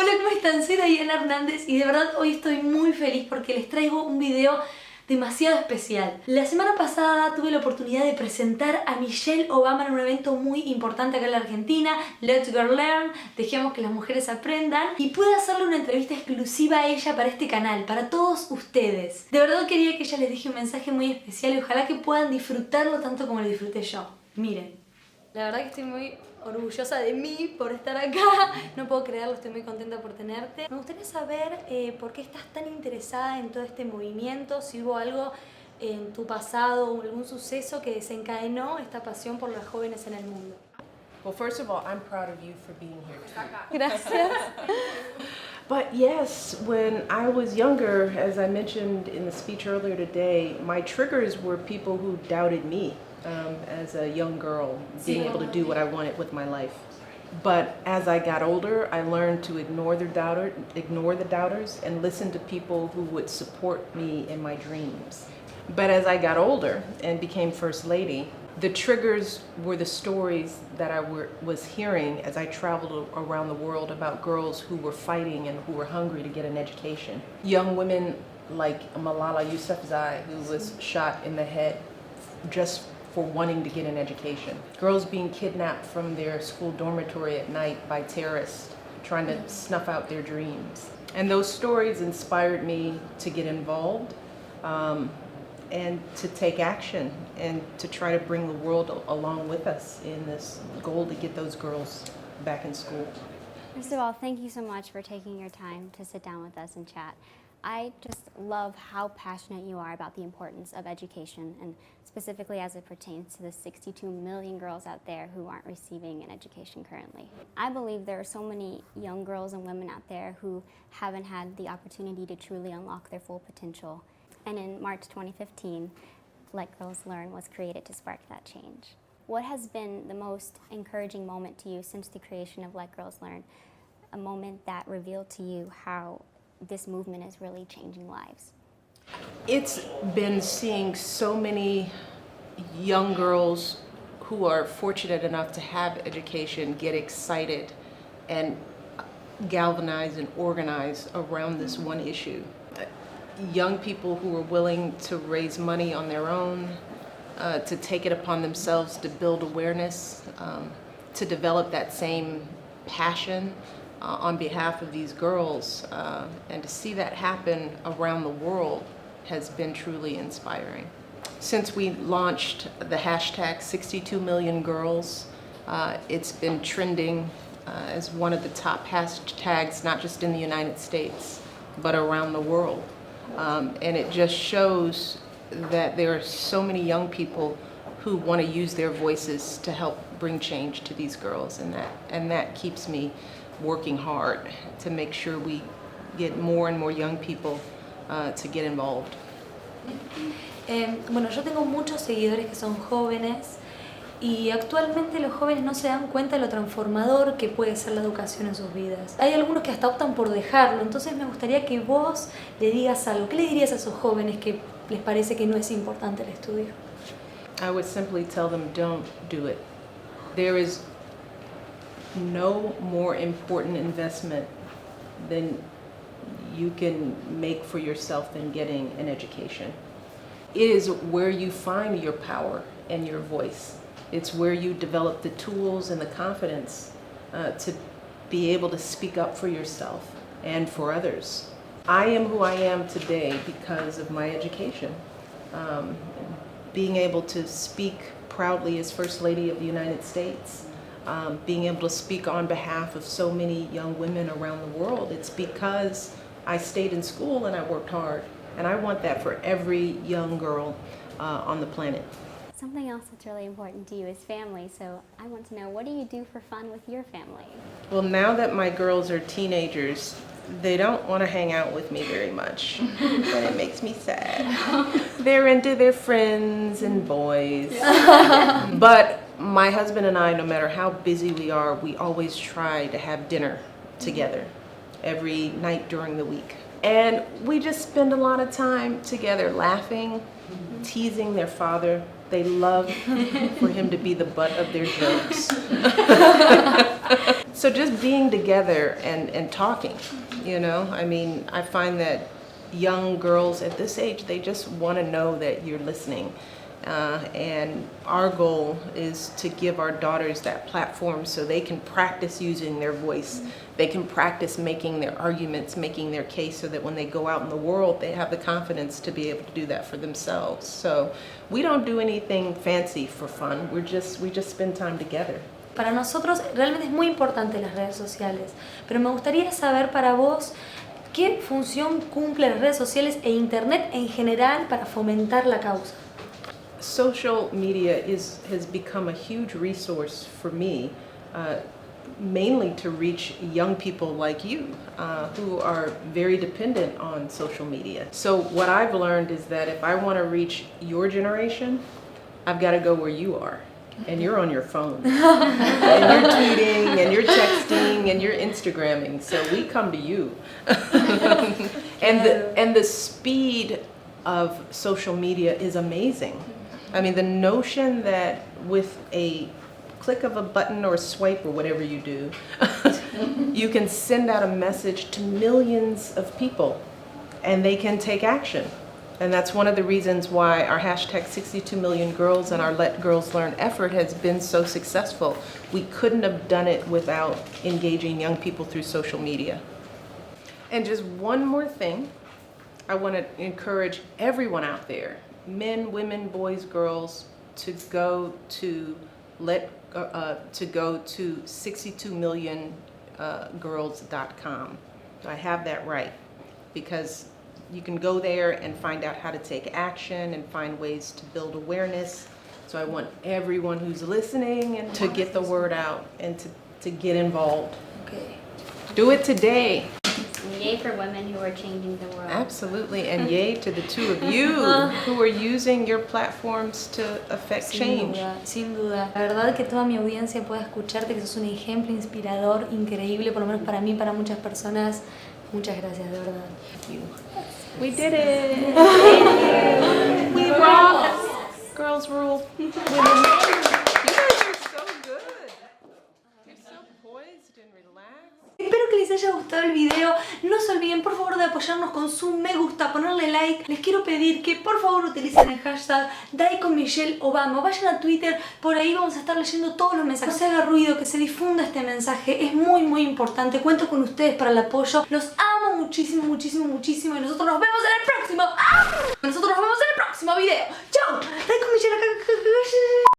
Hola, ¿cómo están? Soy Diana Hernández y de verdad hoy estoy muy feliz porque les traigo un video demasiado especial. La semana pasada tuve la oportunidad de presentar a Michelle Obama en un evento muy importante acá en la Argentina, Let's Girl Learn, dejemos que las mujeres aprendan, y pude hacerle una entrevista exclusiva a ella para este canal, para todos ustedes. De verdad quería que ella les deje un mensaje muy especial y ojalá que puedan disfrutarlo tanto como lo disfruté yo. Miren. La verdad que estoy muy orgullosa de mí por estar acá. No puedo creerlo, estoy muy contenta por tenerte. Me gustaría saber por qué estás tan interesada en todo este movimiento, si hubo algo en tu pasado o algún suceso que desencadenó esta pasión por las jóvenes en el mundo. Well, first of all, I'm proud of you for being here too. Gracias. But yes, when I was younger, as I mentioned in the speech earlier today, my triggers were people who doubted me as a young girl, being able to do what I wanted with my life. But as I got older, I learned to ignore the doubters, and listen to people who would support me in my dreams. But as I got older and became First Lady, the triggers were the stories that I was hearing as I traveled around the world about girls who were fighting and who were hungry to get an education. Young women like Malala Yousafzai, who was shot in the head just for wanting to get an education. Girls being kidnapped from their school dormitory at night by terrorists trying to snuff out their dreams. And those stories inspired me to get involved and to take action and to try to bring the world along with us in this goal to get those girls back in school. First of all, thank you so much for taking your time to sit down with us and chat. I just love how passionate you are about the importance of education, and specifically as it pertains to the 62 million girls out there who aren't receiving an education currently. I believe there are so many young girls and women out there who haven't had the opportunity to truly unlock their full potential. And in March 2015, Let Girls Learn was created to spark that change. What has been the most encouraging moment to you since the creation of Let Girls Learn? A moment that revealed to you how this movement is really changing lives? It's been seeing so many young girls who are fortunate enough to have education get excited and galvanize and organize around this one issue. Young people who are willing to raise money on their own, to take it upon themselves to build awareness, to develop that same passion on behalf of these girls, and to see that happen around the world has been truly inspiring. Since we launched the hashtag 62 million girls, it's been trending as one of the top hashtags, not just in the United States, but around the world. And it just shows that there are so many young people who want to use their voices to help bring change to these girls, and that keeps me working hard to make sure we get more and more young people to get involved. Bueno, yo tengo muchos seguidores que son jóvenes y actualmente los jóvenes no se dan cuenta de lo transformador que puede ser la educación en sus vidas. Hay algunos que hasta optan por dejarlo, entonces me gustaría que vos le digas algo. ¿Qué le dirías a esos jóvenes que les parece que no es importante el estudio? I would simply tell them, don't do it. There is no more important investment than you can make for yourself than getting an education. It is where you find your power and your voice. It's where you develop the tools and the confidence to be able to speak up for yourself and for others. I am who I am today because of my education. Being able to speak proudly as First Lady of the United States, being able to speak on behalf of so many young women around the world, it's because I stayed in school and I worked hard. And I want that for every young girl on the planet. Something else that's really important to you is family, so I want to know, what do you do for fun with your family? Well, now that my girls are teenagers, they don't want to hang out with me very much, and it makes me sad. They're into their friends and boys. But my husband and I, no matter how busy we are, we always try to have dinner together every night during the week. And we just spend a lot of time together laughing, teasing their father. They love for him to be the butt of their jokes. So just being together and talking, you know, I mean, I find that young girls at this age, they just want to know that you're listening. And our goal is to give our daughters that platform so they can practice using their voice. They can practice making their arguments, making their case, so that when they go out in the world, they have the confidence to be able to do that for themselves. So we don't do anything fancy for fun. We just spend time together. Para nosotros realmente es muy importante las redes sociales, pero me gustaría saber para vos qué función cumplen las redes sociales e internet en general para fomentar la causa. Social media has become a huge resource for me, mainly to reach young people like you, who are very dependent on social media. So what I've learned is that if I want to reach your generation, I've got to go where you are. And you're on your phone. And you're tweeting, and you're texting, and you're Instagramming. So we come to you. And the speed of social media is amazing. I mean, the notion that with a click of a button or a swipe or whatever you do, you can send out a message to millions of people and they can take action. And that's one of the reasons why our hashtag 62 million girls and our Let Girls Learn effort has been so successful. We couldn't have done it without engaging young people through social media. And just one more thing, I want to encourage everyone out there, men, women, boys, girls, to go to 62millionGirls.com. I have that right, because you can go there and find out how to take action and find ways to build awareness. So I want everyone who's listening and to get the word out and to get involved. Okay. Do it today. Yay for women who are changing the world. Absolutely, and yay to the two of you who are using your platforms to affect change. Sin duda. La verdad que toda mi audiencia pueda escucharte, que sos un ejemplo inspirador, increíble, por lo menos para mí, para muchas personas. Muchas gracias, de verdad. We did it! We rock! Girls rule. Women. You guys are so good. You're so poised and relaxed. Espero que les haya gustado el video. No se olviden por favor de apoyarnos con su me gusta, ponerle like. Les quiero pedir que por favor utilicen el hashtag #DieConMichelleObama. Vayan a Twitter, por ahí vamos a estar leyendo todos los mensajes. No se haga ruido, que se difunda este mensaje. Es muy muy importante. Cuento con ustedes para el apoyo. Los amo muchísimo, muchísimo, muchísimo. Y nosotros nos vemos en el próximo. Nosotros nos vemos en el próximo video. Chau. DieConMichelle.